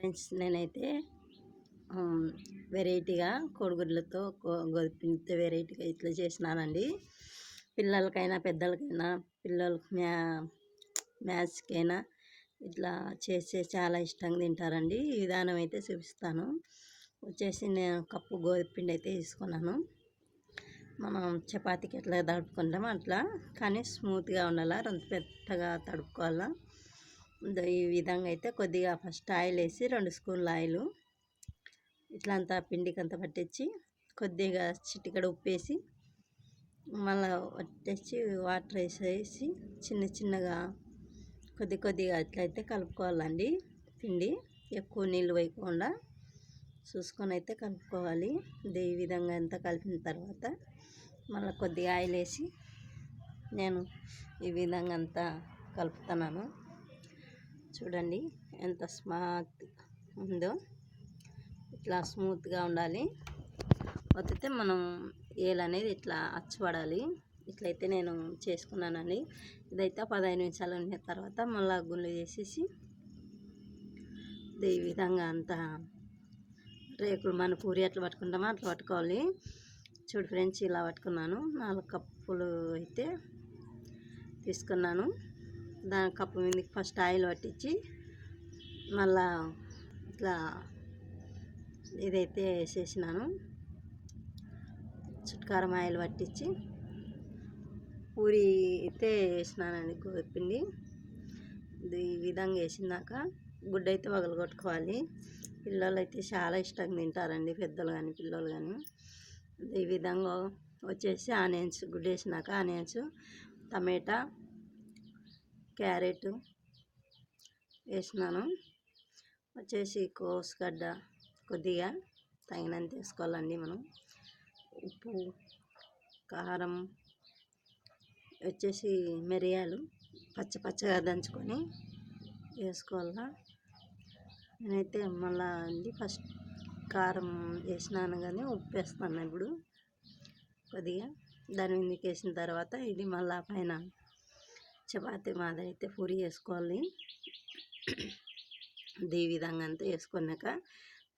Friends నేనైతే వెరైటీగా కోడిగుడ్లతో గోధుమపిండితో వెరైటీగా ఇట్లా చేసినానండి. పిల్లలకైనా పెద్దలకైనా పిల్లలకి మ్యాథ్స్కైనా ఇట్లా చేస్తే చాలా ఇష్టంగా తింటారండి. ఈ విధానం అయితే చూపిస్తాను. వచ్చేసి నేను కప్పు గోధుమపిండి అయితే తీసుకున్నాను. మనం చపాతీకి ఎట్లా తడుపుకుంటామో అట్లా, కానీ స్మూత్గా ఉండాలా, అంత పెద్దగా తడుపుకోవాలా. ఈ విధంగా అయితే కొద్దిగా ఫస్ట్ ఆయిల్ వేసి 2 స్పూన్ల ఆయిల్ ఇట్లా అంతా పిండికి అంతా పట్టించి కొద్దిగా చిటికెడు ఉప్పు వేసి మళ్ళీ వచ్చేసి వాటర్ వేసేసి చిన్న చిన్నగా కొద్దిగా అట్లయితే కలుపుకోవాలండి. పిండి ఎక్కువ నీళ్ళు వేయకుండా చూసుకొని అయితే కలుపుకోవాలి. ఈ విధంగా అంతా కలిపిన తర్వాత మళ్ళీ కొద్దిగా ఆయిల్ వేసి నేను ఈ విధంగా అంతా కలుపుతున్నాను. చూడండి ఎంత స్మూత్ ఉందో, ఇట్లా స్మూత్గా ఉండాలి. వత్తితే మనం ఏలు అనేది ఇట్లా అచ్చుపడాలి. ఇట్లయితే నేను చేసుకున్నానండి. ఇదైతే 15 నిమిషాలు ఉన్న తర్వాత మళ్ళీ గుళ్ళు చేసేసి ఈ విధంగా అంతా రేకులు మన పూరి అట్లా పట్టుకుంటామో అట్లా పట్టుకోవాలి. చూడు ఫ్రెండ్స్, ఇలా పట్టుకున్నాను. 4 కప్పులు అయితే తీసుకున్నాను. దాని కప్పు మీదకి ఫస్ట్ ఆయిల్ పట్టించి మళ్ళా ఇట్లా ఇదైతే వేసేసినాను. చుట్కారం ఆయిల్ పట్టించి పూరి అయితే వేసినానండి. గోధుమపిండి ఈ విధంగా వేసినాక గుడ్డ అయితే పగలగొట్టుకోవాలి. పిల్లలు అయితే చాలా ఇష్టంగా తింటారండి, పెద్దలు కానీ పిల్లలు కానీ. ఈ విధంగా వచ్చేసి ఆనియన్స్ గుడ్డ వేసినాక ఆనియన్స్, టమాటా, క్యారెట్ వేసినాను. వచ్చేసి కోసుగడ్డ కొద్దిగా తగినంత వేసుకోవాలండి. మనం ఉప్పు, కారం, వచ్చేసి మిరియాలు పచ్చగా దంచుకొని వేసుకోవాలా. నేనైతే మళ్ళా అండి ఫస్ట్ కారం వేసినాను కానీ ఉప్పు వేస్తాను ఇప్పుడు కొద్దిగా. దాని మీదకి వేసిన తర్వాత ఇది మళ్ళా పైన చపాతీ మాదిరి అయితే పూరి వేసుకోవాలి. ఈ విధంగా అంతా వేసుకున్నాక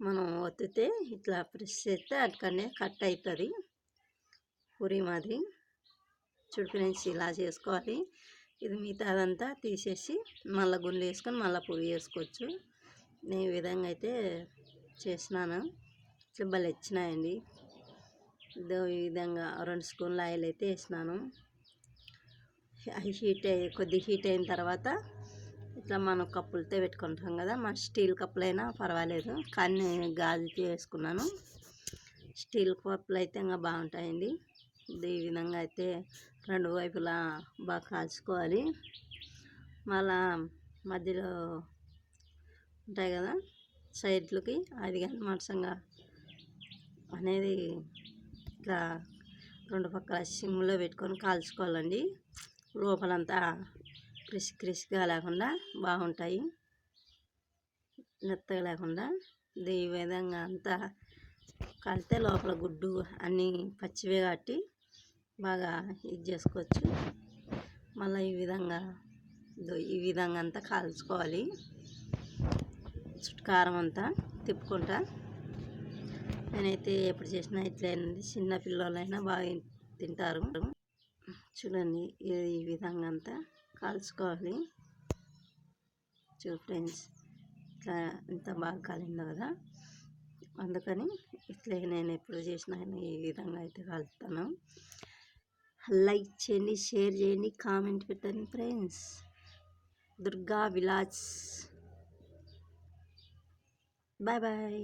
మనం ఒత్తితే ఇట్లా ప్రెస్ చేస్తే అక్కడనే కట్ అవుతుంది పూరి మాదిరి. చూడు ఫ్రెండ్స్, ఇలా చేసుకోవాలి. ఇది మిగతాదంతా తీసేసి మళ్ళీ గుండ్లు వేసుకొని మళ్ళీ పూరి వేసుకోవచ్చు. నేను ఈ విధంగా అయితే చేసినాను. చిబ్బలు వచ్చినాయండి. ఈ విధంగా 2 స్పూన్ల ఆయిల్ అయితే వేసినాను. కొద్ది హీట్ అయిన తర్వాత ఇట్లా మనం కప్పులతో పెట్టుకుంటాం కదా, మన స్టీల్ కప్పులైనా పర్వాలేదు, కానీ నేను గాజుతో వేసుకున్నాను. స్టీల్ కప్పులు అయితే ఇంకా బాగుంటాయండి. ఈ విధంగా అయితే 2 వైపులా బాగా కాల్చుకోవాలి. మళ్ళా మధ్యలో ఉంటాయి కదా సైడ్లకి, అది కానీ మటసంగా అనేది ఇట్లా 2 పక్కల సిమ్లో పెట్టుకొని కాల్చుకోవాలండి. లోపలంతా క్రిస్గా లేకుండా బాగుంటాయి, మెత్తగా లేకుండా. ఈ విధంగా అంతా కలితే లోపల గుడ్డు అన్నీ పచ్చివే కాబట్టి బాగా ఇది చేసుకోవచ్చు. మళ్ళీ ఈ విధంగా అంతా కాల్చుకోవాలి. చుట్కారం అంతా తిప్పుకుంటా. నేనైతే ఎప్పుడు చేసినా ఇట్లయినది, చిన్న పిల్లలైనా బాగా తింటారు. చూడండి, ఈ విధంగా అంతా కాల్చుకోవాలి. చూడు ఫ్రెండ్స్, ఇట్లా ఎంత బాగా కాలిందో కదా, అందుకని ఇట్లా నేను ఎప్పుడు చేసినా ఈ విధంగా అయితే కాలుస్తాను. లైక్ చేయండి, షేర్ చేయండి, కామెంట్ పెట్టండి friends. Durga village. Bye bye.